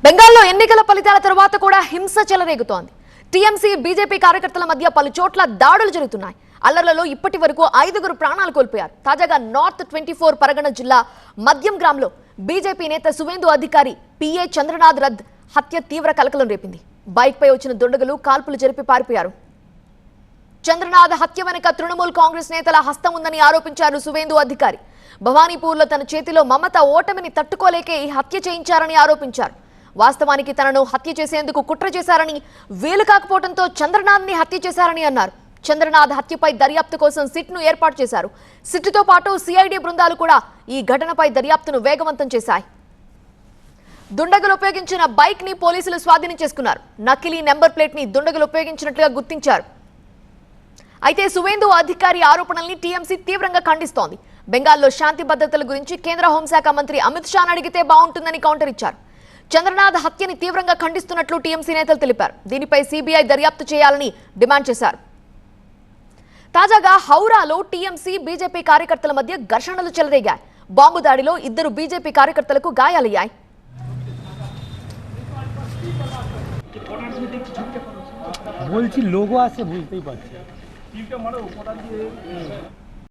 బెంగాల్లో ఎన్నికల ఫలితాల తర్వాత కూడా హింస చెలరేగుతోంది. టీఎంసీ బీజేపీ కార్యకర్తల మధ్య పలు చోట్ల దాడులు జరుగుతున్నాయి. అల్లర్లలో ఇప్పటి వరకు 5గురు ప్రాణాలు కోల్పోయారు. తాజాగా నార్త్ 24 పరగణ జిల్లా మద్యం గ్రామంలో బీజేపీ నేత సువేందు అధికారి పిఏ చంద్రనాథ్ రథ్ హత్య తీవ్ర కలకలం రేపింది. బైక్ పై వచ్చిన దుండగులు కాల్పులు జరిపి పారిపోయారు. చంద్రనాథ్ హత్య వెనుక తృణమూల్ కాంగ్రెస్ నేతల హస్తం ఉందని ఆరోపించారు సువేందు అధికారి. భవానీపూర్లో తన చేతిలో మమత ఓటమిని తట్టుకోలేకే ఈ హత్య చేయించారని ఆరోపించారు. వాస్తవానికి తనను హత్య చేసేందుకు కుట్ర చేశారని, వీలు కాకపోవడంతో చంద్రనాథ్ని హత్య చేశారని అన్నారు. చంద్రనాథ్ హత్యపై దర్యాప్తు కోసం సిట్ను ఏర్పాటు చేశారు. సిట్తో పాటు సిఐడి బృందాలు కూడా ఈ ఘటనపై దర్యాప్తును వేగవంతం చేశాయి. దుండగులు ఉపయోగించిన బైక్ ని పోలీసులు స్వాధీనం చేసుకున్నారు. నకిలీ నెంబర్ ప్లేట్ ని దుండగులు ఉపయోగించినట్లుగా గుర్తించారు. అయితే సువేందు అధికారి ఆరోపణల్ని టీఎంసీ తీవ్రంగా ఖండిస్తోంది. బెంగాల్లో శాంతి భద్రతల గురించి కేంద్ర హోంశాఖ మంత్రి అమిత్ షాను అడిగితే బాగుంటుందని కౌంటర్ ఇచ్చారు. చంద్రనాథ్ హత్యని తీవ్రంగా ఖండిస్తున్నట్లు టీఎంసీ నేతలు తెలిపారు. దీనిపై సిబిఐ దర్యాప్తు చేయాలని డిమాండ్ చేశారు. తాజాగా హౌరాలో టీఎంసీ బీజేపీ కార్యకర్తల మధ్య ఘర్షణలు చెలరేగాయి. బాంబు దాడిలో 2 బీజేపీ కార్యకర్తలకు గాయాలయ్యాయి. বলছি লোগো আছে বুঝতেই পারছি।